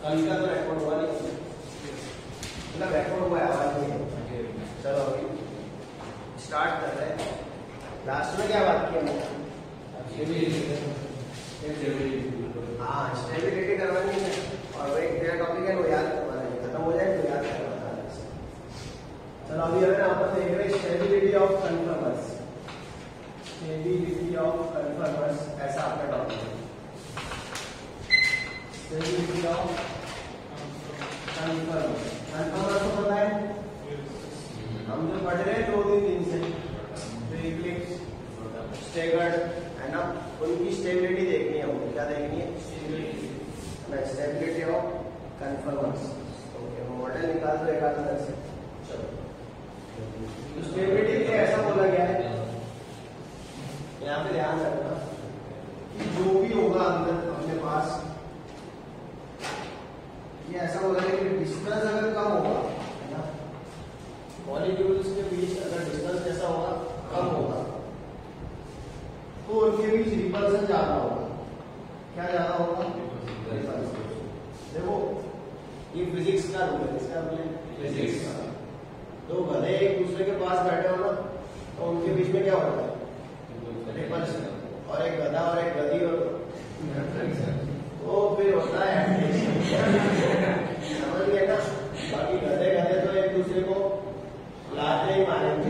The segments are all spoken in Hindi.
कल का तो रिकॉर्ड हुआ नहीं, मतलब रिकॉर्ड हुआ आवाज नहीं है। चलो अभी स्टार्ट कर रहे हैं। लास्ट में क्या बात की हमने? हाँ, स्टेबिलिटी करवानी है और वो एक नया टॉपिक है, वो याद करवाना है, खत्म हो जाए तो याद करवाना है। चलो अभी हमें अपन देख रहे हैं stability of conformers. Stability of conformers ऐसा आपका टॉपिक है। स्टेबिलिटी ऑफ कन्फर्मर्स, कन्फर्मर्स को पता है हम जो पढ़ रहे हैं 2 दिन से, इक्लिप्स, स्टेगर्ड है ना, उनकी स्टेबिलिटी देखनी है हमको। क्या देखनी है? Stability of conformers. Okay, model निकाल दो एक आध से। चलो, तो स्टेबिलिटी के ऐसा बोला गया है, यहाँ पे ध्यान रखना कि जो भी होगा अंदर अपने पास, ये ऐसा बोला है कि डिस्टेंस अगर कम होगा है ना, मॉलिक्यूल्स के बीच अगर डिस्टेंस जैसा होगा कम होगा तो उनके बीच रिपल्सन ज्यादा होगा। क्या ज्यादा होगा? देखो ये फिजिक्स का रूल है। इसका रूल है फिजिक्स का। दो गधे एक दूसरे के पास बैठे हो ना, तो उनके बीच में क्या होता है? रिपल्सन। और एक गधा और एक गधी हो तो फिर होता है समझ गए ना? बाकी गधे गधे तो एक दूसरे को लाते ही मारेंगे,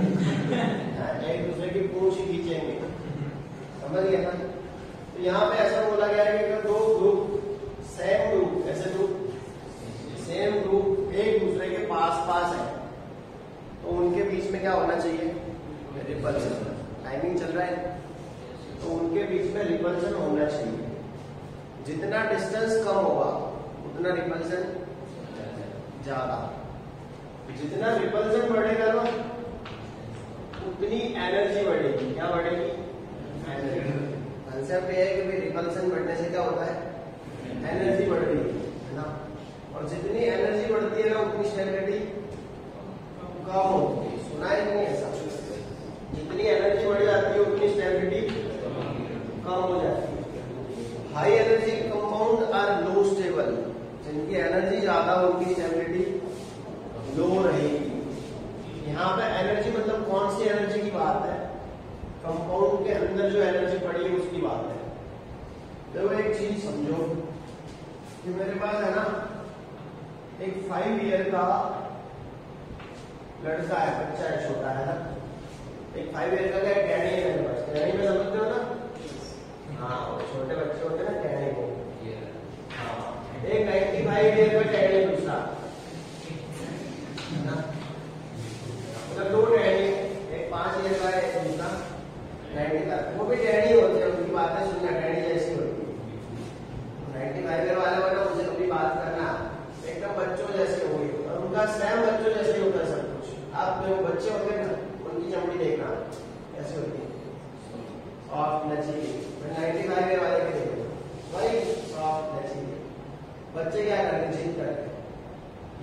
एक दूसरे की पूंछ ही खींचेंगे, समझ गए ना? तो यहाँ पे ऐसा बोला गया है कि दो ग्रुप सेम ग्रुप, ऐसे ग्रुप सेम ग्रुप एक दूसरे के पास पास है तो उनके बीच में क्या होना चाहिए? रिपल्सन। टाइमिंग चल रहा है तो उनके बीच में रिपल्सन होना चाहिए। जितना डिस्टेंस कम होगा उतना रिपल्सन ज्यादा। जितना रिपल्सन बढ़ेगा ना उतनी एनर्जी बढ़ेगी। क्या बढ़ेगी? एनर्जी। कंसेप्ट ये है कि भाई रिपल्सन बढ़ने से क्या होता है? एनर्जी बढ़ रही है ना, और जितनी एनर्जी बढ़ती है ना उतनी स्टेबिलिटी कम होती है। सुना है नहीं ऐसा? जितनी एनर्जी बढ़ जाती है उतनी स्टेबिलिटी कम हो जाती है। High energy compound are low stable. जिनकी एनर्जी ज्यादा उनकी स्टेबिलिटी लो रहेगी। यहाँ पे एनर्जी मतलब कौन सी एनर्जी की बात है? कंपाउंड के अंदर जो एनर्जी पड़ी है उसकी बात है। देखो एक चीज समझो कि मेरे पास है ना एक 5 ईयर का लड़का है, बच्चा है, छोटा है ना। एक 5 ईयर का क्या डैडी है मेरे पास। डैडी में समझते हो ना? हाँ, छोटे बच्चे होते हैं ना डैडी को। हाँ, एक 95 ईयर का डैडी, दूसरा मतलब 2 डैडी, एक 5 ईयर का है, दूसरा 90 का। वो भी डैडी होते हैं, उनकी बातें सुनना डैडी जैसी होती है। 95 ईयर वाले वाला मुझे कभी बात करना एकदम बच्चों जैसे होगी, और उनका सेम बच्चों जैसे ही होता है सब कुछ। आप जो बच्चे होते हैं ना उनकी चमड़ी देखना कैसी होती है, सॉफ्ट लचीली। 95 ईयर वाले के देखो वही सॉफ्ट लचीली। बच्चे क्या करते हैं? जिम करते हैं।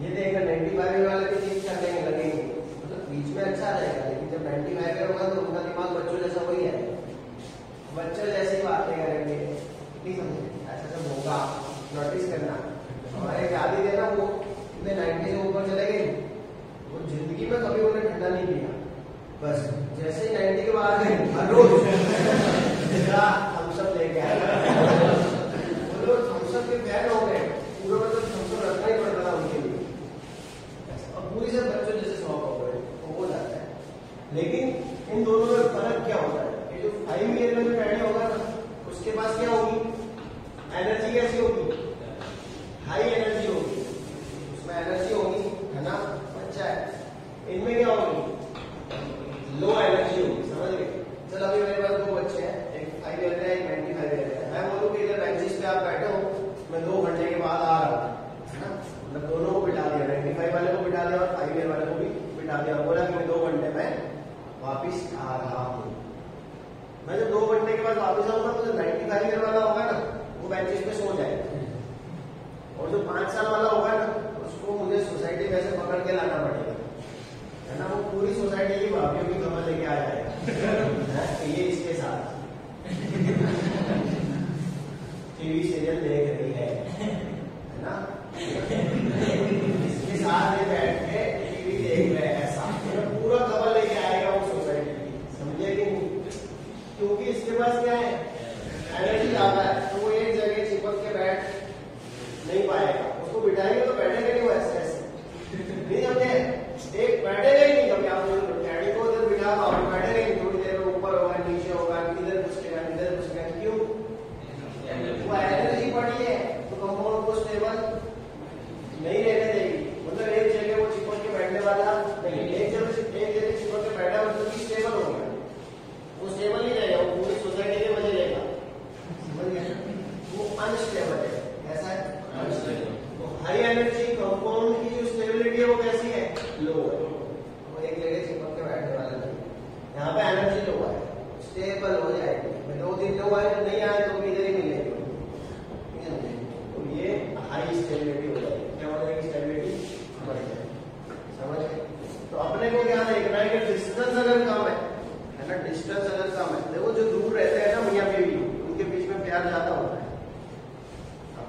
ये देखकर 95 ईयर वाले भी जिम करने लगेंगे, मतलब बीच में अच्छा रहेगा, लेकिन जब 95 ईयर होगा तो उनका दिमाग बच्चों जैसा वही है, बच्चों जैसी बातें करेंगे। ठीक समझे? ऐसा सब होगा, नोटिस करना। हमारे दादी थे ना, वो इतने 90 से ऊपर चले गए, वो जिंदगी में कभी उन्हें ठंडा नहीं पिया। बस जैसे ही 90 के बाद हर रोज थम्स अप लेके आए। वो लोग थम्स अप के फैन हो गए, पूरा मतलब थम्स अप रखना ही पड़ता था उनके लिए। और पूरी से बच्चों जैसे शौक हो गए, वो हो जाता है। लेकिन इन दोनों में फर्क क्या होता है? ये जो 5 ईयर में जो डैडी होगा ना, उसके पास क्या होगी? एनर्जी कैसी होगी? हाई एनर्जी होगी, उसमें एनर्जी होगी है ना। बच्चा है, इनमें क्या होगी? लो एनर्जी होगी। समझ गए? चलो अभी मेरे पास 2 बच्चे हैं, एक 5 ईयर का है, एक 95 ईयर का है। मैं बोलूँ कि इधर बेंचेस पे आप बैठे हो, मैं 2 घंटे के बाद आ रहा हूँ, है ना। मतलब दोनों को बिठा दिया, 95 वाले को बिठा दिया और 5 ईयर वाले को भी बिठा दिया। बोला कि मैं 2 घंटे में वापिस आ रहा हूँ। मैं जब 2 घंटे के बाद वापिस आऊंगा तो जो 95 ईयर वाला होगा ना वो बेंचेस पे सो जाएगा, और जो 5 साल वाला होगा ना उसको मुझे सोसाइटी में से पकड़ के लाना पड़ेगा, है ना। वो पूरी सोसाइटी की भाभीियों की खबर लेके आ जाएगा ये इसके साथ टीवी सीरियल देख रही है ना।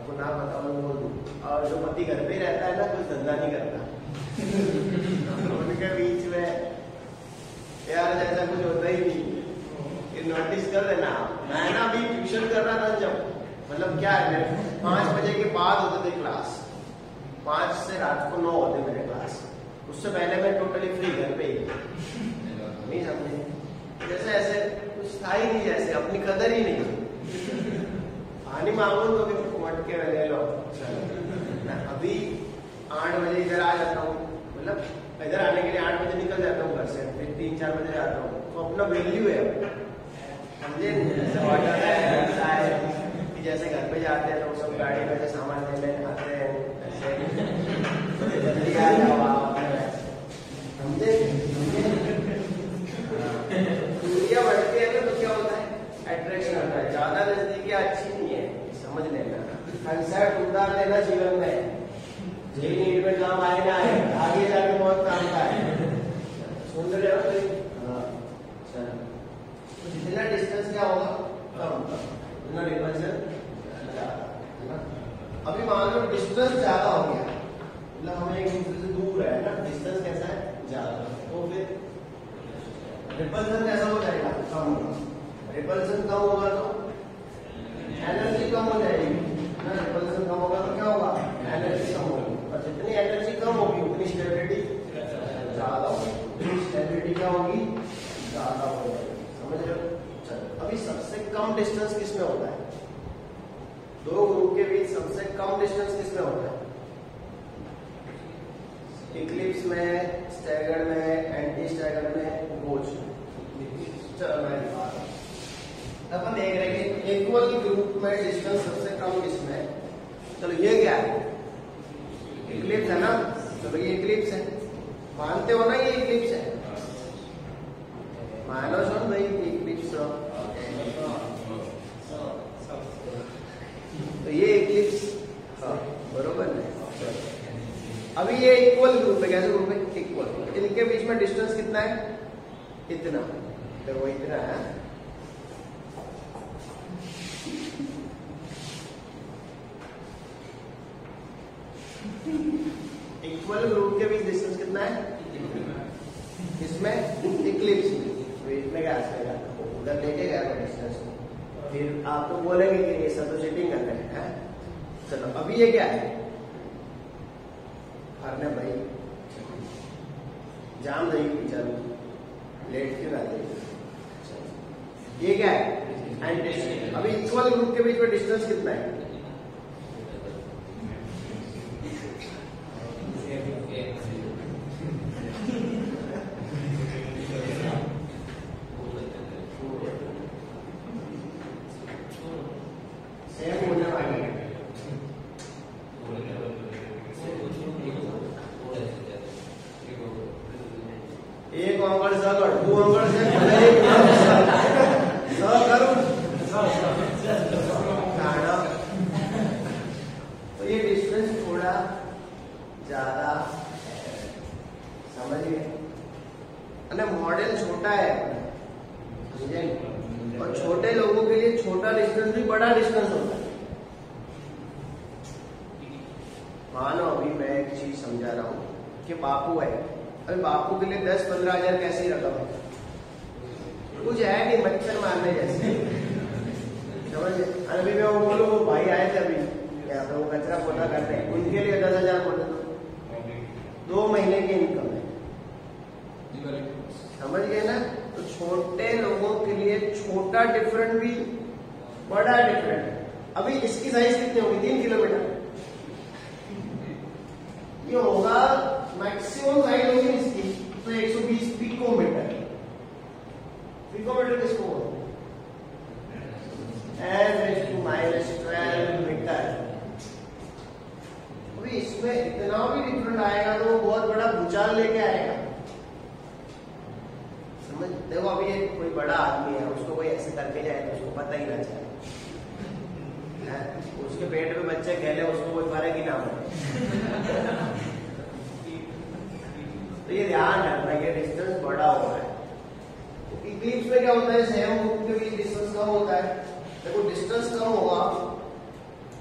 आपको ना पता हो बोल दूं, और जो पति घर पे ही रहता है ना, कुछ धंधा नहीं करता उनके बीच में यार जैसा कुछ होता ही नहीं। ये नोटिस कर लेना। मैं ना अभी ट्यूशन कर रहा था जब, मतलब क्या है, 5 बजे के बाद होते थे क्लास, 5 से रात को 9 होते मेरे क्लास। उससे पहले मैं टोटली फ्री घर पे ही, नहीं समझे, जैसे ऐसे कुछ था ही नहीं, जैसे अपनी कदर ही नहीं। पानी मांगो तो भी मटके में ले लो। अभी 8 बजे इधर आ जाता हूँ, मतलब इधर आने के लिए 8 बजे निकल जाता हूँ घर से, फिर 3-4 बजे आता हूँ, तो अपना वैल्यू है समझे। जैसे घर पे जाते हैं तो सब गाड़ी में सामान लेने आते हैं, ऐसे जल्दी आ जाओ समझे। दूरियां बढ़ती है ना तो क्या होता है, अट्रैक्शन होता है। ज्यादा नजदीकियां अच्छी नहीं है, समझ लेना। कंसेप्ट उतार लेना जीवन में, जेई नीड में काम आए ना आए, आगे जाके बहुत काम का है। सुन रहे हो? चलो, जितना डिस्टेंस क्या होगा कम, उतना रिपल्शन ज्यादा। अभी मान लो डिस्टेंस ज्यादा हो गया, मतलब हमें एक दूसरे से दूर है ना, डिस्टेंस कैसा है ज्यादा, तो फिर रिपल्शन कैसा हो जाएगा, कम होगा। रिपल्शन कम होगा तो एनर्जी कम हो जाएगी ना, रिपल्शन कम होगा तो क्या होगा, एनर्जी कम होगी, और जितनी एनर्जी कम होगी उतनी स्टेबिलिटी ज्यादा होगी, स्टेबिलिटी क्या होगी, ज्यादा हो जाएगी। समझ रहे हो? चलो, अभी सबसे कम डिस्टेंस किसमें होता है, 2 ग्रुप के बीच सबसे कम डिस्टेंस किसमें होता है, इक्लिप्स में, स्टैगर्ड में, एंटी स्टैगर्ड में, गोच में। चलो मैं दिखा रहा हूं, अपन देख रहे हैं कि इक्वल ग्रुप में डिस्टेंस सबसे कम किसमें है। चलो ये क्या है, इक्लिप्स है ना, चलो ये इक्लिप्स है, मानते हो ना ये इक्लिप्स है, मानो सुन भाई इक्लिप्स, तो ये इक्लिप्स बरोबर है। अभी ये इक्वल ग्रुप है, कैसे ग्रुप है, इक्वल, इनके बीच में डिस्टेंस कितना है, इतना, तो वो इतना है। इक्वल ग्रुप के बीच डिस्टेंस कितना है, इसमें इक्लिप्स में, तो इसमें क्या आएगा, उधर लेके गया डिस्टेंस, फिर आप तो बोलेंगे कि ये सब तो चीटिंग कर रहे हैं। चलो अभी ये क्या है, अरे भाई जाम नहीं चलो लेट क्यों आते, ये क्या है, एंड डिस्टेंस। अभी इक्वल ग्रुप के बीच में डिस्टेंस कितना है, एक अंगड़ सगड़, 2 अंगड़ से तो ये डिस्टेंस थोड़ा ज्यादा समझ गए, मॉडल छोटा है समझे, और छोटे लोगों के लिए छोटा डिस्टेंस भी बड़ा डिस्टेंस होता है। मानो अभी मैं एक चीज समझा रहा हूँ कि बापू है, अभी बापू के लिए 10-15 हजार कैसी रकम है, कुछ है नहीं, मच्छर मारने जैसे समझ। अभी मैं वो बोलूँ, वो भाई आए थे अभी क्या तो वो कचरा पोता करते हैं, उनके लिए 10,000 बोले तो 2 महीने की इनकम है, समझ गए ना। तो छोटे लोगों के लिए छोटा डिफरेंट भी बड़ा डिफरेंट। अभी इसकी साइज कितनी होगी, 3 किलोमीटर, ये होगा मैक्सिमम साइज होगी इसकी तो 120 पिकोमीटर। पिकोमीटर किसको बोलते हैं, 10⁻12 मीटर। अभी इसमें इतना भी डिफरेंट आएगा तो वो बहुत बड़ा भूचाल लेके आएगा, समझ। देखो अभी कोई बड़ा आदमी है, उसको कोई ऐसे करके जाए तो उसको पता ही ना चले, उसके पेट में बच्चे खेले, उसको कोई फर्क ही ना पड़े। तो ये ध्यान रखना, ये डिस्टेंस बड़ा हुआ है। इक्लिप्स में क्या होता है, सेम ग्रुप के बीच डिस्टेंस कम होता है। देखो डिस्टेंस कम होगा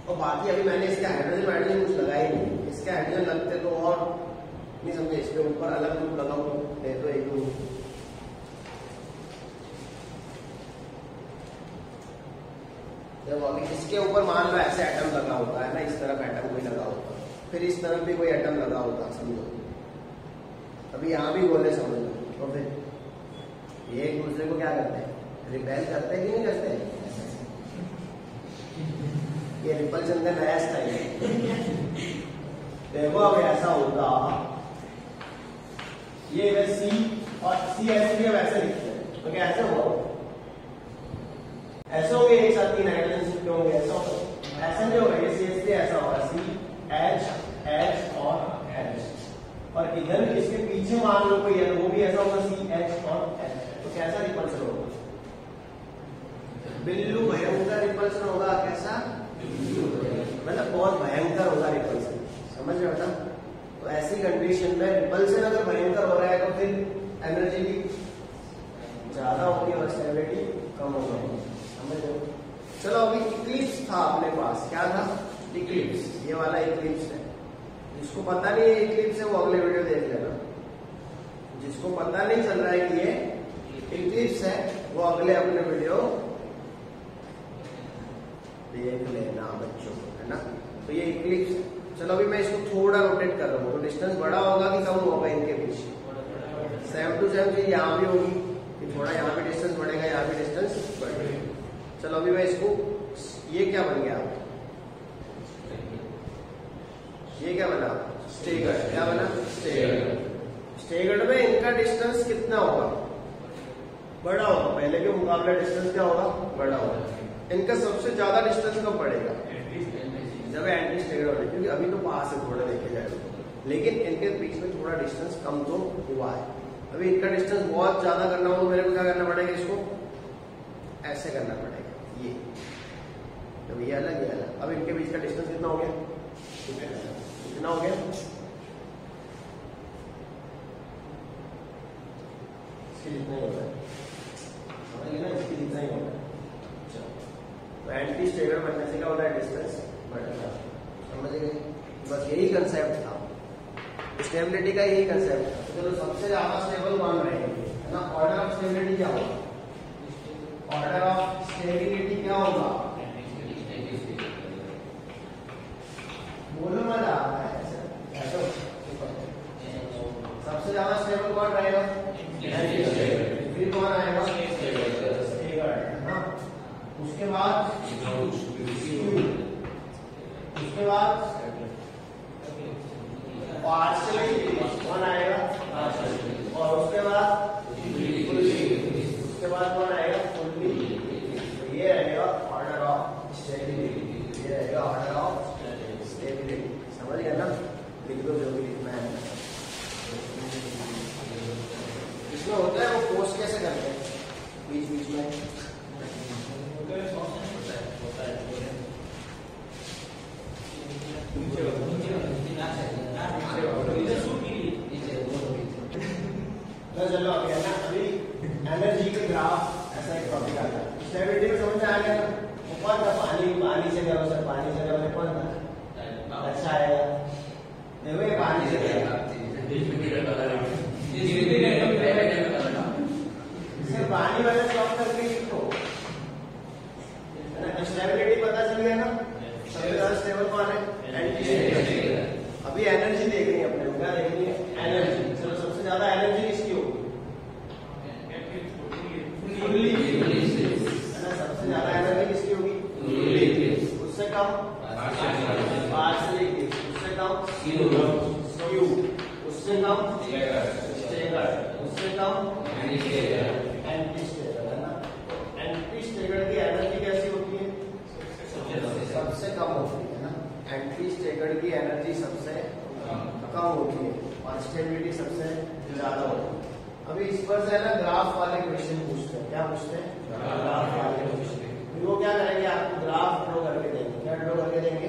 और बाकी अभी मैंने इसके हाइड्रोजन कुछ लगाई नहीं, इसके हाइड्रोजन लगते तो और नहीं समझे, इसके ऊपर अलग ग्रुप लगाओ तो एक ग्रुप। जब अभी इसके ऊपर मान लो ऐसे एटम लगा होता है ना, इस तरफ एटम कोई लगा होता, फिर इस तरफ भी कोई एटम लगा होता, समझो अभी यहाँ भी बोले समझ लो, तो फिर ये एक दूसरे को क्या करते हैं, रिपेल करते हैं कि नहीं करते हैं? ये रिपल्शन का नया स्टाइल है। देखो अब ऐसा होता, ये सी और सी ऐसे भी वैसे लिखते हैं, तो क्या ऐसे हुआ? ऐसे होंगे एक साथ तीन हाइड्रोजन शिफ्ट होंगे, ऐसा नहीं होगा, ये CH3 ऐसा होगा CH और H, और इधर इसके पीछे मान लो कोई है वो भी ऐसा होगा CH और H, तो कैसा रिपल्सन होगा? बिल्लू भयंकर रिपल्सन होगा। कैसा? मतलब बहुत भयंकर होगा रिपल्सन, समझ रहे हो ना? तो ऐसी कंडीशन में रिपल्सन अगर भयंकर हो रहा है तो फिर एनर्जी भी ज्यादा होगी और स्टेबिलिटी कम होगी, समझ रहे हो? चलो अभी इक्लिप्स था अपने पास, क्या था? इक्लिप्स, ये वाला इक्लिप्स है। जिसको पता नहीं है इक्लिप्स है वो अगले वीडियो देख लेना, जिसको पता नहीं चल रहा है कि ये इक्लिप्स है वो अगले अपने वीडियो देख लेना बच्चों, है ना? तो ये इक्लिप्स है। चलो अभी मैं इसको थोड़ा रोटेट कर रहा हूँ, तो डिस्टेंस बड़ा होगा कि कम होगा इनके बीच? सेम टू सेम चीज यहाँ भी होगी, थोड़ा यहाँ भी डिस्टेंस बढ़ेगा, यहाँ भी डिस्टेंस बढ़ेगा। चलो अभी मैं इसको, ये क्या बन गया? ये क्या बना? स्टेगर्ड। क्या बना? स्टेगर्ड। स्टेगर्ड में इनका डिस्टेंस कितना होगा? बड़ा होगा, पहले के मुकाबले डिस्टेंस क्या होगा? बड़ा होगा। इनका सबसे ज्यादा डिस्टेंस कब बढ़ेगा? जब एंटी स्टेगर्ड होगा, क्योंकि अभी तो पास है थोड़ा देखे जाए, लेकिन इनके बीच में थोड़ा डिस्टेंस कम तो हुआ है। अभी इनका डिस्टेंस बहुत ज्यादा करना हो तो मेरे को क्या करना पड़ेगा? इसको ऐसे करना पड़ेगा, ये तो ये अलग, ये अलग। अब इनके बीच का डिस्टेंस कितना हो गया? कितना हो गया? इसके जितना ही होगा, समझिए ना, इसके जितना ही होगा। तो एंटी स्टेगर्ड बनने से क्या होता है? डिस्टेंस बढ़ेगा, समझ गए? बस यही कंसेप्ट था, स्टेबिलिटी का यही कंसेप्ट था। चलो सबसे ज्यादा स्टेबल कौन रहेंगे, है ना? ऑर्डर ऑफ स्टेबिलिटी क्या होगा? ऑर्डर ऑफ स्टेबिलिटी क्या होगा? बोलो मत आ रहा है ऐसा। सबसे ज्यादा स्टेबल कौन रहेगा? फिर कौन आएगा? स्टेगर्ड, है ना? उसके बाद पार्शियली कौन आएगा? और उसके बाद कौन आएगा? फुल्ली। तो ये रहेगा ऑर्डर ऑफ स्टेबिलिटी, ये रहेगा ऑर्डर ऑफ स्टेबिलिटी, समझ गया ना? लिख दो जो भी लिखना है। इसमें होता है वो पोस्ट कैसे करते हैं बीच बीच में, चलो अभी है ना, अभी एनर्जी के ग्राफ ऐसा एक टॉपिक आता है। स्टेबिलिटी में समझ में आ गया? कौन था? पानी से करो सर, पानी से करो, कौन था? अच्छा आएगा, देखो ये पानी से सर, पानी वाले स्टॉप करके लिखो, स्टेबिलिटी पता चल गया ना? सबसे ज्यादा स्टेबल कौन है? Anti stable. अभी एनर्जी देख रही है अपने, क्या देखनी है? एनर्जी। चलो सबसे ज्यादा एनर्जी किसकी होगी? फुल्ली, है ना? सबसे ज्यादा एनर्जी किसकी होगी? फुल्ली। उससे कम पार्शियली, उससे कम स्क्यूड, उससे कम स्टेगर्ड, उससे कम एंटी स्टेगर्ड, है ना? एंटी स्टेगर्ड की एनर्जी कैसी होती है? सबसे कम होती है ना? एंटी स्टेगर्ड की एनर्जी सबसे कम होती है और स्टेबिलिटी सबसे ज्यादा होती है। अभी इस पर से है ना ग्राफ वाले क्वेश्चन पूछते हैं। क्या पूछते हैं? ग्राफ वाले क्वेश्चन। वो क्या करेंगे? आपको ग्राफ ड्रॉ करके देंगे। क्या ड्रॉ करके देंगे?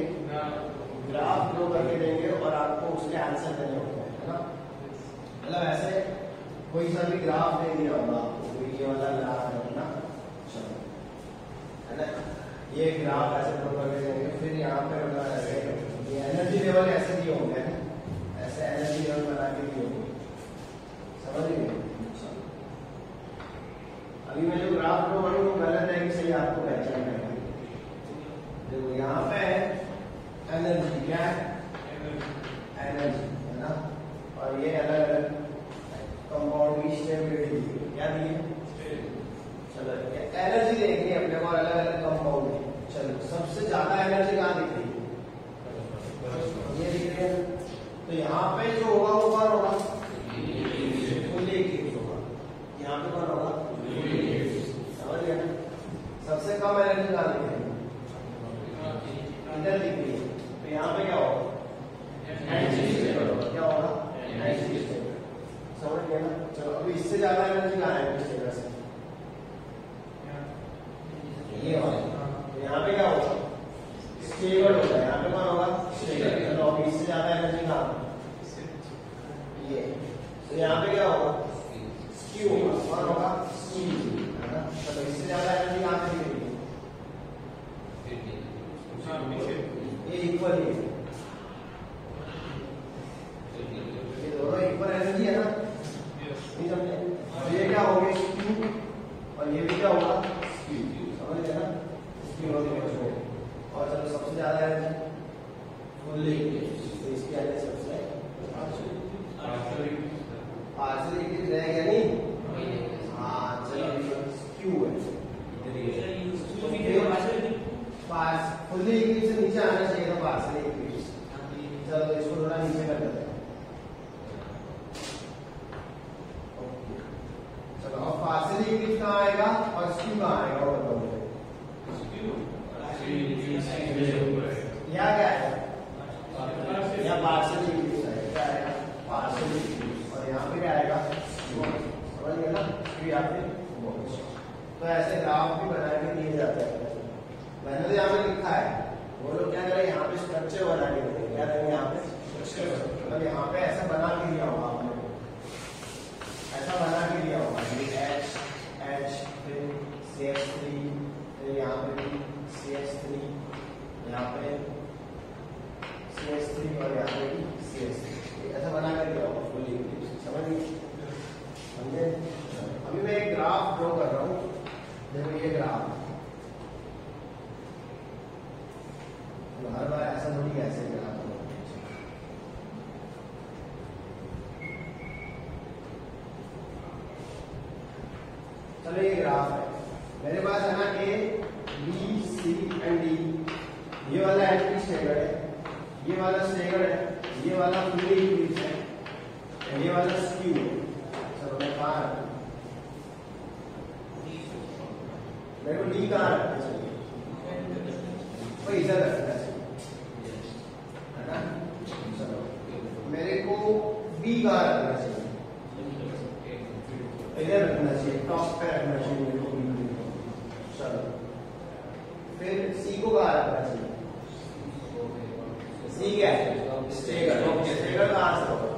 ग्राफ ड्रॉ करके देंगे और आपको उसके आंसर देने होते हैं, है ना? मतलब ऐसे कोई सा भी ग्राफ दे दिया होगा आपको, ये वाला ग्राफ है ना, है ना? ये ग्राफ ऐसे ड्रॉ करके देंगे, फिर यहाँ पे ये एनर्जी लेवल ऐसे दिए होंगे, ऐसे एनर्जी लेवल बना के दिए होंगे, समझ गए? अभी मैं जो ग्राफ ड्रॉ करूँ वो गलत है कि सही आपको पहचान करना है। देखो यहाँ पे एनर्जी क्या है, एनर्जी है ना, और ये अलग अलग कंपाउंड की स्टेबिलिटी क्या दी है। चलो एनर्जी देखनी है अपने को, अलग अलग कंपाउंड में। चलो सबसे ज्यादा एनर्जी कहाँ दिख रही है, ये दिख रही है। तो यहाँ पे जो होगा वो कौन होगा, फुल्ली एक्टिव होगा। यहाँ पे कौन होगा, समझ गया ना। सबसे कम एनर्जी कहाँ दिख रही है, इधर दिख रही है। तो यहाँ पे क्या होगा, क्या होगा, समझ गया ना। चलो अभी इससे ज्यादा एनर्जी कहाँ है इस जगह से, ये वाला। तो यहाँ पे क्या होगा, स्टेबल होगा। यहाँ पे कौन होगा, स्टेबल। चलो अभी इससे ज्यादा एनर्जी कहाँ, ये। तो यहाँ पे क्या होगा, स्क्यू होगा। कौन होगा, स्क्यू, है ना। चलो इससे ज्यादा एनर्जी कहाँ से मिलेगी, ये इक्वल ही है, ये दोनों इक्वल एनर्जी है ना, नहीं समझे। ये क्या होगा, स्क्यू, और ये भी क्या होगा, समझ गए ना, स्क्यू होगी। और चलो सबसे ज्यादा एनर्जी फुल्ली, तो इसकी एनर्जी सबसे पार्शियल एक्टिव रहेगा नहीं। हाँ चलो स्क्यू है, फुल्ली एक्टिव से नीचे आना चाहिए था पार्शियल एक्टिव। चलो इसको थोड़ा नीचे कर देते हैं। चलो अब पार्शियल एक्टिव कहाँ आएगा और स्क्यू कहाँ आएगा, वो बताओ। यहाँ क्या है, यहाँ पार्शियल एक्टिव है, क्या आएगा, पार्शियल एक्टिव। और यहाँ पे क्या आएगा, समझ गए ना। फिर यहाँ पे तो ऐसे ग्राफ भी बना के दिए जाते हैं। मैंने तो यहाँ पे लिखा है, वो लोग क्या करें, यहाँ पे स्ट्रक्चर बना के देंगे। क्या देंगे यहाँ पे, मतलब यहाँ पे ऐसा बना के दिया होगा आपने, ऐसा बना के दिया होगा, H फिर CH3, फिर यहाँ पे भी CH3, यहाँ पे CH3 और यहाँ पे भी CH3, ऐसा बना कर दिया होगा फुल्ली। समझे। अभी मैं एक ग्राफ ड्रॉ कर रहा हूँ। देखो ये ग्राफ, हर बार ऐसा थोड़ी ऐसे ग्राफ। चलो ये ग्राफ है, मेरे पास है ना A, B, C and D। ये वाला एंटी स्टेगर्ड है, ये वाला स्टेगर्ड है, ये वाला फुल्ली एक्टिव है, ये वाला स्क्यू है। चलो मैं कहाँ रखूँ, मेरे को D कहाँ रखना चाहिए, तो इधर रखना चाहिए, है ना। चलो मेरे को B कहाँ रखना चाहिए, इधर रखना चाहिए, टॉप पे रखना चाहिए मेरे को। चलो फिर C को कहाँ रखना चाहिए, C क्या है, स्टेगर्ड। स्टेगर्ड कहाँ से होगा,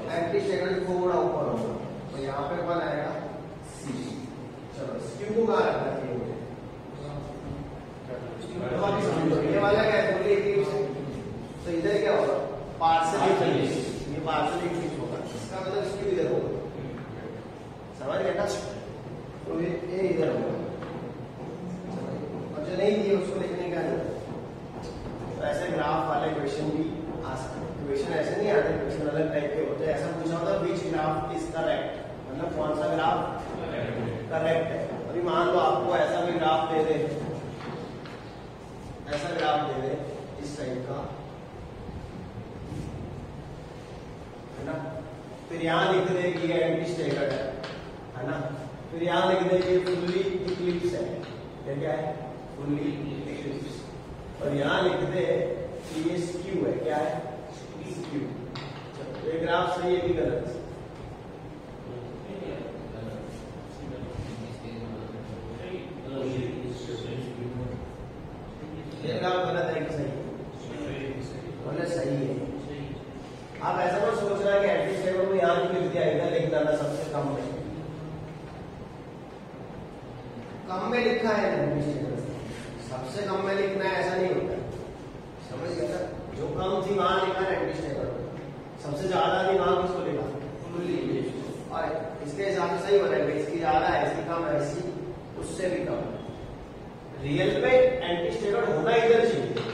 एंटी स्टेगर्ड थोड़ा ऊपर होगा, तो यहाँ पे कौन आएगा, C। चलो स्क्यू को कहाँ रखना चाहिए मुझे, ये वाला क्या है, फुल्ली एक्टिव से, तो इधर क्या होगा, पार्शियल एक्टिव। ये पार्शियल एक्टिव होगा, इसका मतलब स्क्यू इधर होगा, समझ गए ना। तो ये इधर होगा, और जो नहीं दिए उसको लिखने का नहीं। तो ऐसे ग्राफ वाले क्वेश्चन भी आ सकते हैं। क्वेश्चन ऐसे नहीं आते, क्वेश्चन अलग टाइप के होते हैं। ऐसा पूछा होता विच ग्राफ इज करेक्ट, मतलब कौन सा ग्राफ करेक्ट है। अभी मान लो आपको ऐसा भी ग्राफ दे दे, ऐसा ग्राफ दे दे इस टाइप का, है ना। फिर यहाँ लिख दे कि ये एंटी स्टेगर्ड है ना। फिर यहाँ लिख दे कि फुल्ली इक्लिप्स है, ये क्या है, फुल्ली इक्लिप्स। और यहाँ लिख दे कि ये स्क्यू है, क्या है, स्क्यू। तो ये ग्राफ सही है कि गलत, ये ग्राफ गलत है कि सही, बोले सही है। आप ऐसा मत सोचना कि एंटी स्टेगर्ड को यहाँ नहीं लिख दिया, इधर लिख डाला सबसे कम में लिखा है एंटी स्टेगर्ड। सबसे कम में लिखना है ऐसा नहीं होता, समझ गया ना? जो कम थी वहां लिखा है एंटी स्टेगर्ड, सबसे ज्यादा थी वहां किसको लिखा, फुल्ली इंग्लिश। और इसके हिसाब से सही हो रहा है, इसकी ज्यादा है, इसकी कम है, इसकी उससे भी कम है। रियल पे एंटी स्टेगर्ड होना इधर चाहिए,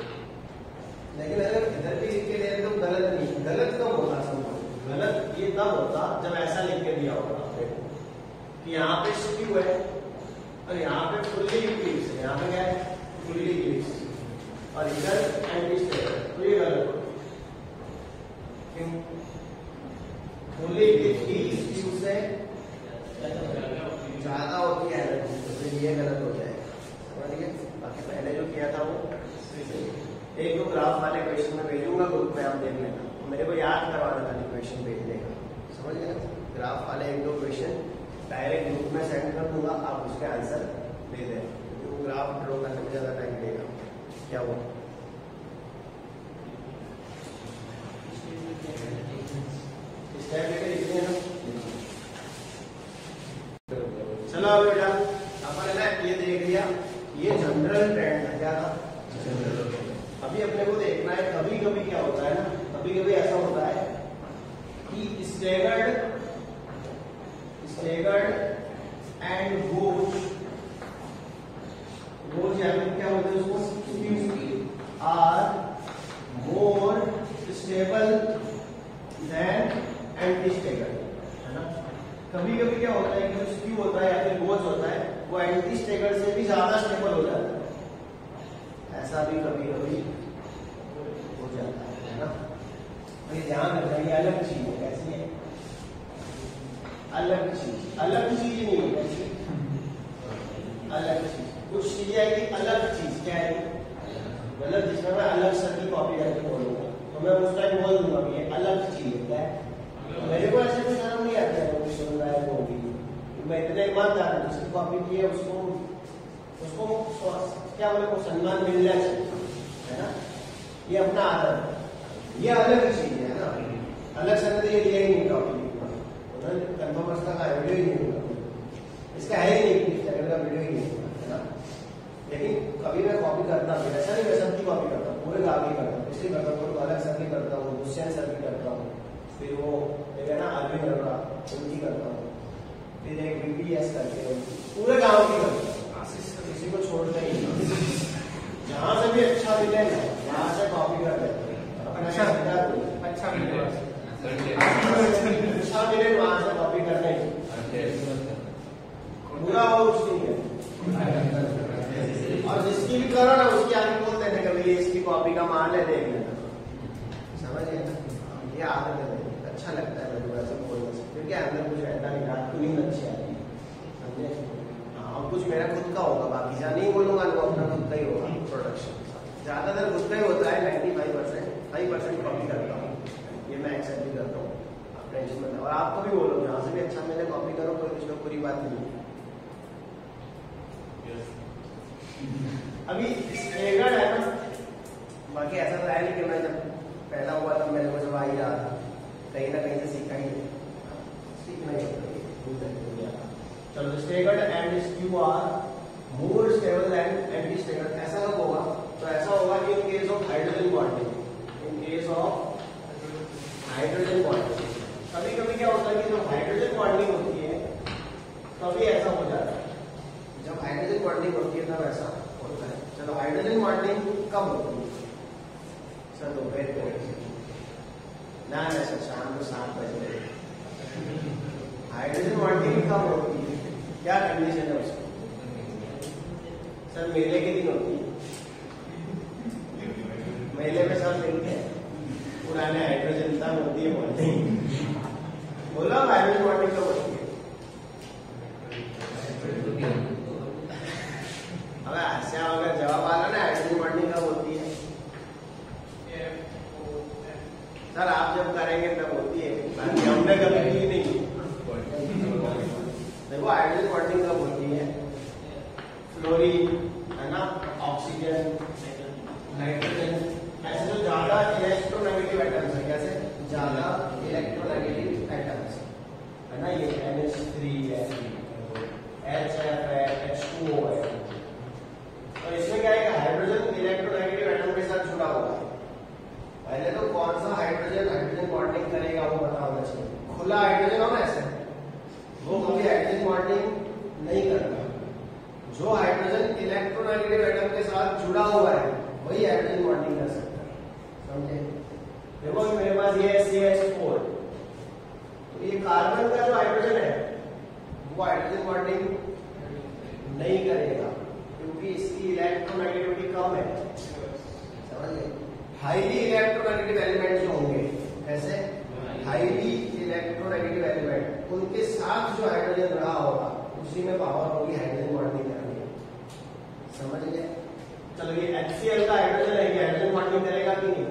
लेकिन अगर इधर भी लिख के दे तो गलत नहीं, गलत कब होता समझो, गलत ये तब होता जब ऐसा लिख के दिया होगा आपने कि यहाँ पे स्क्यू है और यहाँ पे फुल्ली इक्लिप्स है, यहाँ पे क्या है, फुल्ली इक्लिप्स, और इधर एंटी स्टेगर्ड, तो ये गलत होगा। क्यों? फुल्ली इक्लिप्स की स्क्यू से ज्यादा होती है, तो ये गलत हो जाएगा, समझ गए? बाकी पहले जो किया था वो एक दो ग्राफ वाले क्वेश्चन में भेजूंगा ग्रुप में, आप देख लेना, मेरे को याद करवाना था क्वेश्चन भेजने का, समझ गए? ग्राफ वाले एक दो क्वेश्चन डायरेक्ट ग्रुप में सेंड कर दूंगा, आप उसके आंसर दे दें, क्योंकि वो ग्राफ ड्रॉ करने में ज्यादा टाइम लेगा। क्या हुआ? स्टेप लेके लिखते हैं ना। चलो अब बेटा अपन ना ये देख लिया, ये जनरल ट्रेंड है, क्या था? अभी अपने को देखना है, कभी कभी क्या होता है ना, कभी कभी ऐसा होता है कि स्टेगर्ड एंड गोज या फिर क्या बोलते हैं उसको, skew are more stable than anti staggered, है ना? कभी कभी क्या होता है कि जो स्क्यू होता है या फिर गोज होता है वो एंटी स्टेगर्ड से भी ज्यादा स्टेबल हो जाता है, ऐसा भी कभी कभी हो जाता है ना? तो ये ध्यान रखना, ये अलग चीज है, कैसी है? अलग चीज, अलग चीज नहीं है, कैसी? अलग चीज, कुछ चीजें आएगी अलग चीज, क्या है? मतलब जिसमें मैं अलग सर की कॉपी करके बोलूंगा तो मैं उस टाइम बोल दूंगा कि ये अलग चीज है, क्या है? मेरे को ऐसे कोई शर्म नहीं आता है, कोई सुन रहा है वो भी, मैं इतने ईमानदार हूं, जिसकी कॉपी की है उसको क्या बोले, को सम्मान मिलना चाहिए, है ना? ये अपना आदत है, ये अलग चीज है ना? अलग सर ने ये दिया ही नहीं कॉपी, कंफर्म का वीडियो ही नहीं होगा, इसका है ही नहीं, का वीडियो ही नहीं होगा, है ना? लेकिन कभी मैं कॉपी करता हूँ, ऐसा नहीं मैं सबकी कॉपी करता हूँ, पूरे गाँव की करता हूँ, इसलिए करता हूँ, अलग सर की करता हूँ, हुसैन सर की करता हूँ, फिर वो एक है ना अरविंद अरोड़ा उनकी करता हूँ, फिर एक बीपीएस करके पूरे गाँव की करता हूँ, किसी को छोड़ता ही नहीं, जहाँ से भी अच्छा मिले ना वहाँ से कॉपी कर देते हैं, अच्छा मिले वहां से कॉपी करने, बुरा हो कुछ नहीं है, और जिसकी भी करो ना उसकी आगे बोल देने कभी ये इसकी कॉपी का माल है, देख लेना, समझ गए ना? ये आदत है, अच्छा लगता है मेरे को ऐसे बोलने से, क्योंकि अंदर कुछ रहता नहीं, रात को नींद अच्छी आती है, समझे? हाँ, कुछ मेरा खुद का होगा, बाकी जहाँ नहीं बोलूंगा वो अपना खुद का ही होगा, प्रोडक्शन ज्यादातर खुद का ही होता है, 95% कॉपी करता हूँ, ये मैं एक्सेप्ट भी करता हूँ, आप टेंशन मत, और आपको भी बोलो जहाँ से भी अच्छा मैंने कॉपी करो, कोई इसमें पूरी बात नहीं है। अभी स्टेगर्ड है ना, बाकी ऐसा तो है नहीं कि मैं जब पैदा हुआ तब मेरे को जब आ ही रहा था, कहीं ना कहीं से सीखा ही है, सीखना ही होता है। चलो staggered and skew are more stable than anti staggered, ऐसा कब होगा? तो ऐसा होगा कि in case of hydrogen bonding, in case of hydrogen bonding, कभी कभी क्या होता है कि जब हाइड्रोजन बॉन्डिंग होती है तभी ऐसा हो जाता है, जब हाइड्रोजन बॉन्डिंग होती है तब ऐसा होता है। चलो हाइड्रोजन बॉन्डिंग कब होती है? सर दोपहर को ना, सर शाम को 7 बजे। हाइड्रोजन बॉन्डिंग कब होती है, क्या कंडीशन है उसकी? सर मेले के दिन होती है, मेले में सब मिलते हैं, पुराने हाइड्रोजन तब होती है बॉन्डिंग, बोला हाइड्रोजन बॉन्डिंग कब होती है? अब ऐसे अगर जवाब आ रहा ना हाइड्रोजन बॉन्डिंग कब होती है? सर आप जब करेंगे तब होती है, बाकी हमने कभी की नहीं। देखो हाइड्रोजन बॉन्डिंग कब होती है? फ्लोरीन है ना, ऑक्सीजन, नाइट्रोजन, ऐसे जो ज्यादा इलेक्ट्रोनेगेटिव एटम्स है, कैसे ज्यादा इलेक्ट्रोनेगेटिव एटम्स है ना, ये NH3 है, HF है, H2O है, और इसमें क्या है करेगा वो पता होना चाहिए। खुला हाइड्रोजन हो ना ऐसे, वो कभी हाइड्रोजन बॉन्डिंग नहीं करता। जो हाइड्रोजन इलेक्ट्रोनेगेटिव एटम के साथ जुड़ा हुआ है वही हाइड्रोजन बॉन्डिंग कर सकता है, समझे? देखो मेरे पास ये है CH4, तो ये कार्बन का जो हाइड्रोजन है वो हाइड्रोजन बॉन्डिंग नहीं करेगा क्योंकि इसकी इलेक्ट्रोनेगेटिविटी कम है, समझिए? हाईली इलेक्ट्रोनेगेटिव एलिमेंट जो होंगे, कैसे हाईली इलेक्ट्रोनेगेटिव एलिमेंट, उनके साथ जो हाइड्रोजन रहा होगा उसी में पावर होगी हाइड्रोजन बॉन्डिंग करने की, समझ गए? चलो ये HCl का हाइड्रोजन है, ये हाइड्रोजन बॉन्डिंग करेगा कि नहीं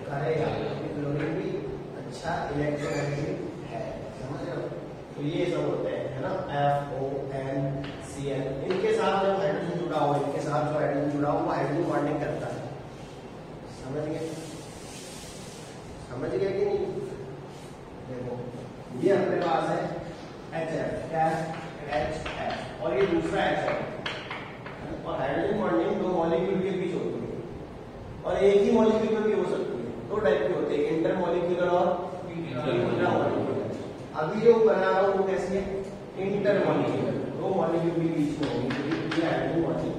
करेगा? क्लोरीन भी अच्छा इलेक्ट्रोनेगेटिव है, समझ रहे हो? तो ये सब होते हैं, है ना, FONCl, इनके साथ जब हाइड्रोजन जुड़ा हुआ, इनके साथ जो हाइड्रोजन जुड़ा हुआ हाइड्रोजन बॉन्डिंग करता है, समझ गए? समझ गए कि नहीं? देखो ये अपने पास है HF, क्या है HF, और ये दूसरा HF, और हाइड्रोजन बॉन्डिंग दो मॉलिक्यूल के बीच होती है, और एक ही मॉलिक्यूल में भी हो सकती है। दो टाइप की होती है, इंटरमॉलिक्यूलर और इंट्रामॉलिक्यूलर। अभी जो बना रहा हूं वो कैसी है? इंटरमॉलिक्यूलर, दो मॉलिक्यूल के बीच में होगी ये हाइड्रोजन बॉन्डिंग।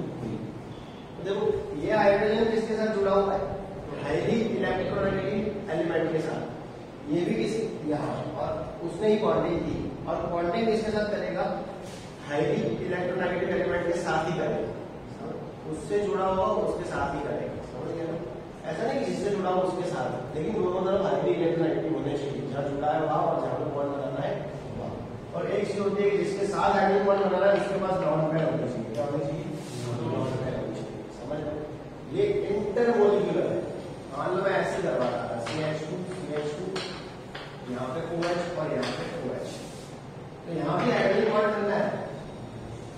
तो देखो ये हाइड्रोजन किसके साथ जुड़ा हुआ है? हाईली इलेक्ट्रोनेगेटिव एलिमेंट के साथ, ये भी किसी यहाँ, और उसने ही बॉन्डिंग की, और बॉन्डिंग किसके साथ करेगा? हाईली इलेक्ट्रोनेगेटिव एलिमेंट के साथ ही करेगा, उससे जुड़ा हुआ उसके साथ ही करेगा, समझ गए? ऐसा नहीं कि जिससे जुड़ा हुआ उसके साथ, लेकिन दोनों तरफ हाईली इलेक्ट्रोनेगेटिव होने चाहिए, जहाँ जुड़ा है वहां और जहाँ पे बॉन्ड बनाना है वहां। और एक चीज होती है कि जिसके साथ हाइड्रोजन बॉन्ड बनाना है उसके पास ग्राउंड पेयर होना चाहिए, क्या होना चाहिए? ग्राउंड पेयर होना चाहिए, समझ रहे? ये इंटरमॉलिक्यूलर है। मान लो मैं ऐसे करवा रहा था, CH2 यहाँ पे OH और यहाँ पे OH, तो यहाँ भी हाइड्रोजन बॉन्ड करना है,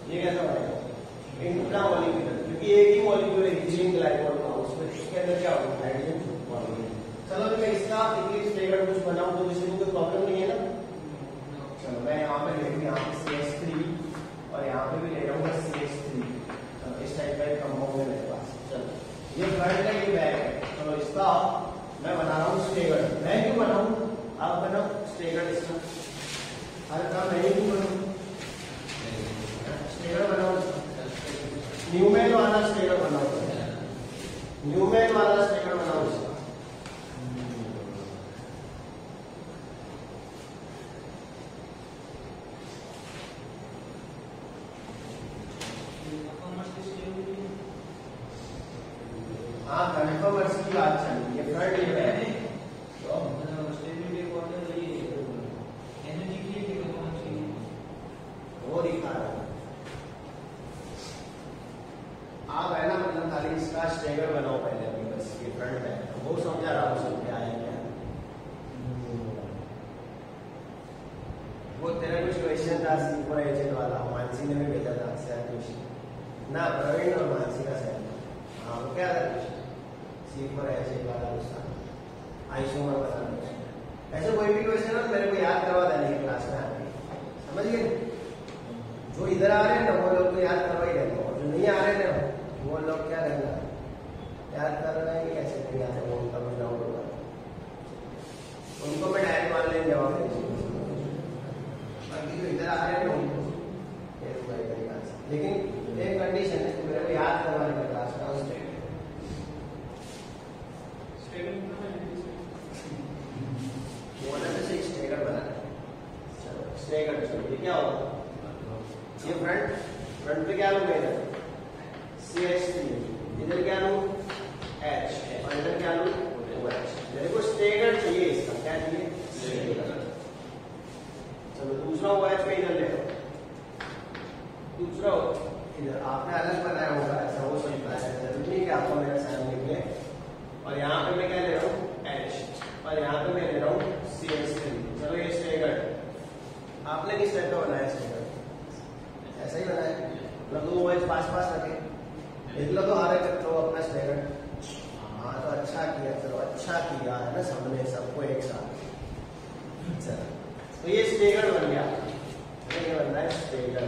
ये कैसा बनेगा? इंट्रामॉलिक्यूलर, क्योंकि एक ही मॉलिक्यूल है इथिलीन ग्लाइकोल का, उसमें इसके अंदर क्या होगा? Hydrogen bond. चलो तो मैं इसका इक्लिप्स स्टेगर्ड कुछ बनाऊं तो किसी को कोई प्रॉब्लम नहीं है ना? चलो मैं यहाँ पे ले लूँ, यहाँ पे CH3 और यहाँ पे भी ले रहा हूँ CH3। चलो इस टाइप का एक कंपाउंड है मेरे पास। चलो ये फ्रंट है, ये बैक है। चलो इसका मैं बना रहा हूँ स्टेगर्ड। मैं क्यों बनाऊँ? आप बनाओ स्टेगर्ड, इसका हर काम मैं ही क्यों बनाऊँ? स्टेगर्ड बनाओ, न्यूमेन वाला स्टेगर्ड बनाओ, न्यूमेन वाला स्टेगर्ड बनाओ इसका। हाँ कन्फर्मर्स की बात चल रही है, फ्रंट ये है वो दिखा रहा है आप, है ना? मतलब खाली इसका स्टेगर बनाओ पहले अभी, बस ये फ्रंट है वो समझा रहा हूँ, सब क्या है क्या। वो तेरा कुछ क्वेश्चन था सुपर एजेंट वाला, मानसी ने भी भेजा था क्वेश्चन ना, प्रवीण और मानसी का सेट। हाँ वो क्या था सुपर एजेंट वाला, उसका आइसोमर बताना, ऐसे कोई भी क्वेश्चन हो मेरे को याद करवा देने की क्लास में आके, समझ गए? जो इधर आ रहे हैं ना वो लोग तो याद करवा ही देंगे, और जो नहीं आ रहे हैं ना वो लोग क्या करना याद कर रहे हैं, कैसे नहीं आ रहे वो उनका भी डाउट होगा, उनको मैं डायरेक्ट मान लेंगे जवाब देंगे, बाकी जो इधर आ रहे हैं उनको तरीका से। लेकिन एक कंडीशन है कि मेरे को याद करवाने का क्लास का स्टेगर बनाना। चलो स्टेगर, चलो ये क्या होगा? ये फ्रंट पे क्या लूँ मैं? इधर CH3, इधर क्या लूँ? H, और इधर क्या लूँ? OH। मेरे को स्टेगर चाहिए, इसका क्या चाहिए? स्टेगर। चलो दूसरा OH पे इधर ले लो, दूसरा इधर आपने अलग बनाया होगा, ऐसा हो सकता है, जरूरी नहीं कि आपको मेरा सामने निकले। और यहाँ पे मैं क्या ले रहा हूँ? H, और यहाँ पे मैं ले रहा हूँ CH3। चलो ये स्टेगर, आपने किस टाइप का बनाया स्टेगर? ऐसा ही बनाया, मतलब दो OH पास पास रखे, लिख लो तो हारे करते हो अपना स्टेगर। हाँ तो अच्छा किया, चलो अच्छा किया है ना, सबने सबको एक साथ। चलो तो ये स्टेगर बन गया, ये बन रहा है स्टेगर।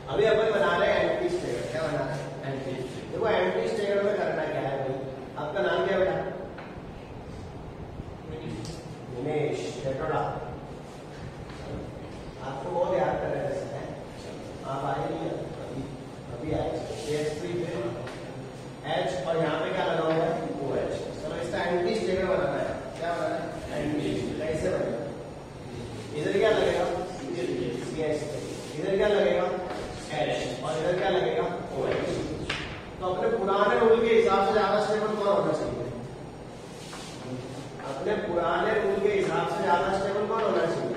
अभी अपन बना रहे हैं एंटी स्टेगर। क्या बना रहे हैं? Anti stagger. देखो एंटी स्टेगर में करना क्या है भाई, आपका नाम क्या बेटा? अपने पुराने रूल के हिसाब से ज्यादा स्टेबल कौन होना चाहिए?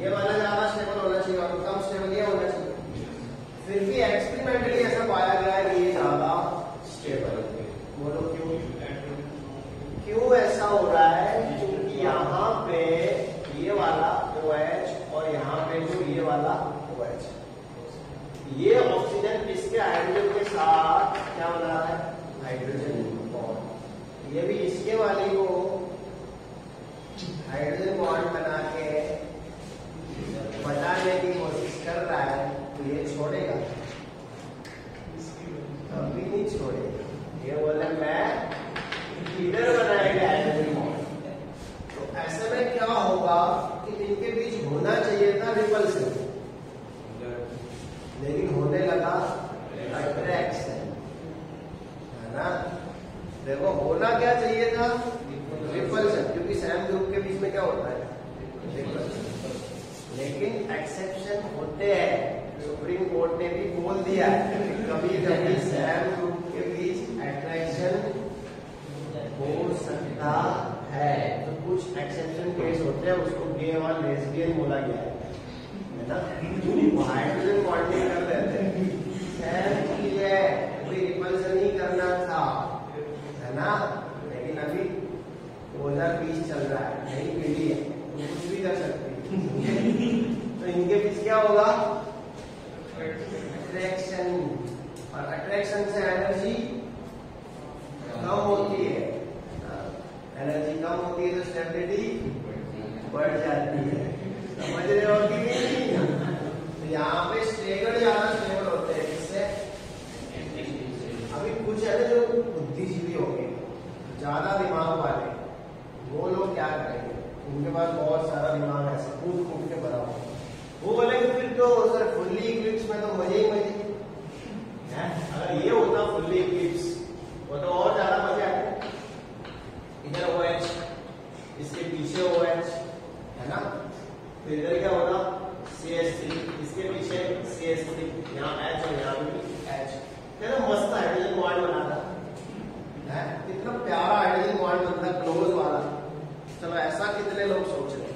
ये वाला ज्यादा स्टेबल होना चाहिए और कम स्टेबल ये होना चाहिए। फिर भी एक्सपेरिमेंटली ऐसा पाया गया है कि ये ज्यादा स्टेबल है। बोलो क्यों? क्यों ऐसा हो रहा है? क्योंकि यहाँ पे ये वाला OH और यहाँ पे जो ये वाला OH, ये ऑक्सीजन इसके हाइड्रोजन के साथ क्या बना रहा है? Hydrogen bond. ये भी इसके वाले को हाइड्रोजन बॉन्ड बना के बताने की कोशिश कर रहा है, तो ये छोड़ेगा? कभी नहीं छोड़ेगा। ये बोले मैं लीडर बनाएगा हाइड्रोजन बॉन्ड। तो ऐसे में क्या होगा कि इनके बीच होना चाहिए था रिपल्सन, लेकिन होने लगा अट्रैक्शन, है ना? देखो होना क्या चाहिए था? रिपल्सन, क्योंकि सैम ग्रुप के बीच में क्या होता है? रिपल्सन। लेकिन एक्सेप्शन होते हैं। सुप्रीम कोर्ट ने भी बोल दिया है कभी कभी सैम ग्रुप के बीच अट्रैक्शन हो सकता है। तो कुछ एक्सेप्शन केस होते हैं, उसको गे और लेस्बियन बोला गया है ना? हाइड्रोजन बॉन्डिंग कर देते हैं, कोई रिपल्सन ही करना था, है ना? लेकिन अभी 2020 चल रहा है, नई पीढ़ी है, तो कुछ भी कर सकती है। तो इनके बीच क्या होगा? अट्रैक्शन, और अट्रैक्शन से एनर्जी कम होती है। एनर्जी कम होती है तो स्टेबिलिटी बढ़ जाती है। समझ रहे हो कि नहीं? तो यहाँ पे स्टेगर्ड ज्यादा स्टेबल होते हैं। किससे? अभी कुछ है ना जो बुद्धिजीवी होंगे, ज्यादा दिमाग वाले, वो लोग क्या करेंगे? उनके पास बहुत सारा दिमाग है, ऐसे कूद कूद के भरा हुआ, वो बोलेंगे फिर तो सर फुल्ली इक्लिप्स में तो मजे ही मजे है। अगर ये होता फुल्ली इक्लिप्स, वो तो और ज्यादा मजा आते। इधर OH, इसके पीछे OH, है ना? फिर इधर क्या होगा? CH3, इसके पीछे CH3, यहाँ H और यहाँ भी H। कितना मस्त हाइड्रोजन बॉन्ड बनाता है, कितना प्यारा हाइड्रोजन बॉन्ड बनता है, क्लोज वाला। चलो ऐसा कितने लोग सोच रहे हैं?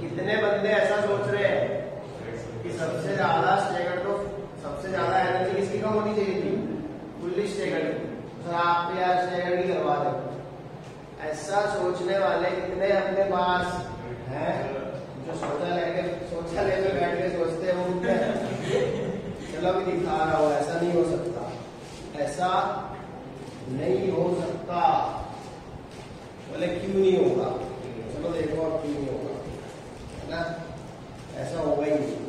कितने बंदे ऐसा सोच रहे हैं कि सबसे ज्यादा स्टेगर्ड, तो सबसे ज्यादा एनर्जी किसकी कम होनी चाहिए थी? फुल्ली स्टेगर्ड की। तो आप यार स्टेगर्ड ही करवा दो। ऐसा सोचने वाले कितने अपने पास हैं जो शौचालय में बैठ के सोचते हैं उनके? चलो भी दिखा रहा हो, ऐसा नहीं हो सकता, ऐसा नहीं हो सकता। बोले क्यों नहीं होगा? चलो देखो अब क्यों नहीं होगा, है ना? ऐसा होगा ही नहीं।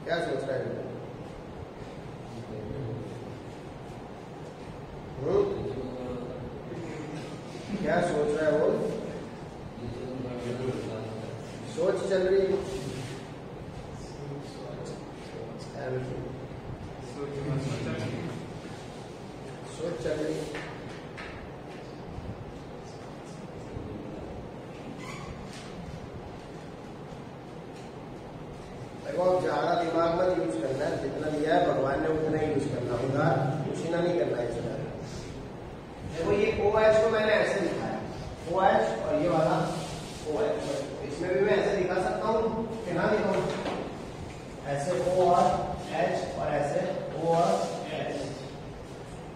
क्या सोच रहा है? क्या सोच रहा है वो? सोच चल रही है, सोच चल रही है। देखो अब ज्यादा दिमाग मत यूज करना है, जितना दिया है भगवान ने उतना ही यूज करना, उधार उसीना नहीं करना है। इसका देखो ये OH को मैंने ऐसे लिखा है, OH और ये वाला OH, इसमें भी मैं ऐसे दिखा सकता हूँ कि ना लिखूं? ऐसे O और H और ऐसे O और H।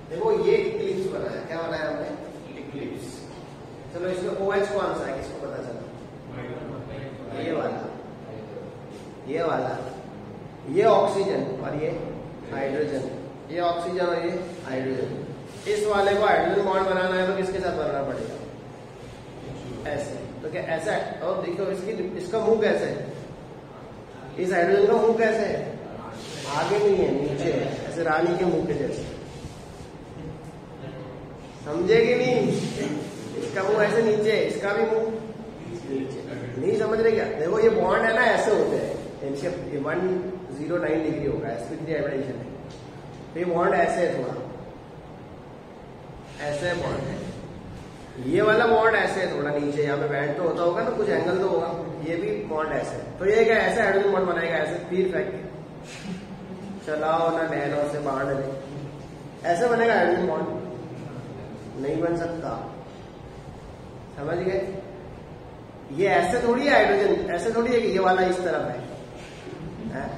देखो ये इक्लिप्स बनाया, क्या बनाया हमने? इक्लिप्स। चलो इसमें OH कौन सा है, किसको पता चला? ये वाला, ये वाला, ये ऑक्सीजन और ये हाइड्रोजन, ये ऑक्सीजन और ये हाइड्रोजन। इस वाले को हाइड्रोजन बॉन्ड बनाना है तो किसके साथ बनना पड़ेगा? ऐसे। तो क्या ऐसा है? और देखो इसका मुंह कैसे है? इस हाइड्रोजन का मुंह कैसे है? आगे नहीं है, नीचे है, ऐसे रानी के मुंह के जैसे। समझेगी नहीं? इसका मुंह ऐसे नीचे है, इसका भी मुंह नीचे। नहीं समझ रहे क्या? देखो ये बॉन्ड है ना, ऐसे होते हैं, इनके 109 डिग्री होगा, sp3 हाइब्रिडेशन है। तो ये बॉन्ड ऐसे है, थोड़ा ऐसे बॉन्ड है, ये वाला बॉन्ड ऐसे है थोड़ा नीचे, यहाँ पे बैंड तो होता होगा ना, कुछ एंगल तो होगा, ये भी बॉन्ड ऐसे है। तो ये क्या ऐसे हाइड्रोजन बॉन्ड बनाएगा, ऐसे तीर फेंक के चलाओ ना नहरों से बाहर डले, ऐसे बनेगा हाइड्रोजन बॉन्ड? नहीं बन सकता। समझ गए? ये ऐसे थोड़ी है हाइड्रोजन, ऐसे थोड़ी है कि ये वाला इस तरफ है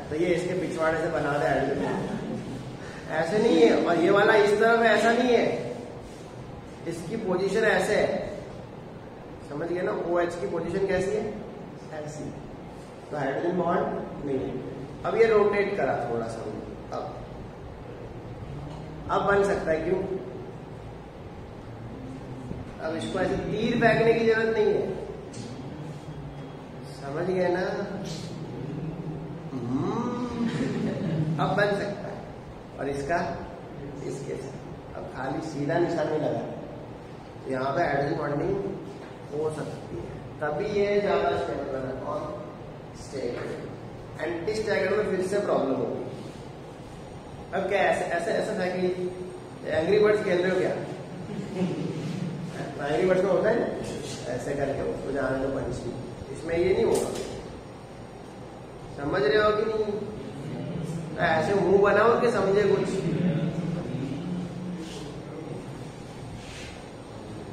तो ये इसके पिछवाड़े से बना दे हाइड्रोजन, ऐसे नहीं है। और ये वाला इस तरफ है, ऐसा नहीं है, इसकी पोजीशन ऐसे है। समझ गए ना? OH की पोजीशन कैसी है? ऐसी। तो हाइड्रोजन बॉन्ड नहीं है। अब ये रोटेट करा थोड़ा सा, अब बन सकता है। क्यों? अब इसको ऐसे तीर फेंकने की जरूरत नहीं है। समझ गए ना? अब बन सकता है। और इसका इसके साथ अब खाली सीधा निशान में लगा, यहाँ पे हाइड्रोजन बॉन्डिंग हो सकती है, तभी ये ज्यादा स्टेबल बना। और स्टेगर्ड, एंटी स्टेगर्ड में फिर से प्रॉब्लम होगी। अब क्या ऐसे ऐसे ऐसे था कि एंग्री बर्ड्स खेल रहे हो क्या? एंग्री बर्ड्स में होता है ना, ऐसे करके उसको जाने दो पंछी, इसमें ये नहीं होगा। समझ रहे हो कि नहीं? तो ऐसे मुंह बनाओ कि समझे कुछ।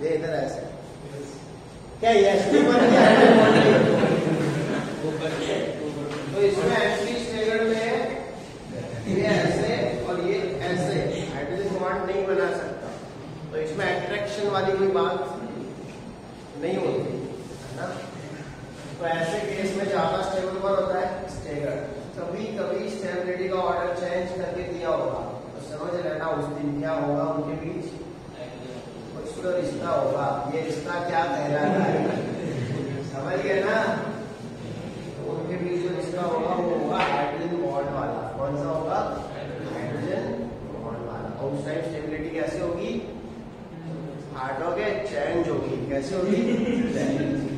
ये इधर ऐसे क्या ये बन गया? तो इसमें एंटी स्टेगर्ड में ये ऐसे और ये ऐसे हाइड्रोजन बॉन्ड नहीं बना सकता, तो इसमें अट्रैक्शन वाली कोई बात नहीं होती है ना। तो ऐसे केस में ज्यादा स्टेबल कौन होता है? स्टेगर्ड। कभी कभी स्टेबिलिटी का ऑर्डर चेंज करके दिया होगा, तो समझ लेना उस दिन क्या होगा, उनके बीच कुछ तो रिश्ता होगा। ये रिश्ता क्या कहलाता है? समझ गए ना? तो उनके बीच जो रिश्ता होगा वो होगा हाइड्रोजन बॉन्ड वाला। कौन सा होगा? हाइड्रोजन बॉन्ड वाला। और उस टाइम स्टेबिलिटी कैसे होगी? हटोगे चेंज होगी। कैसे होगी? चेंज।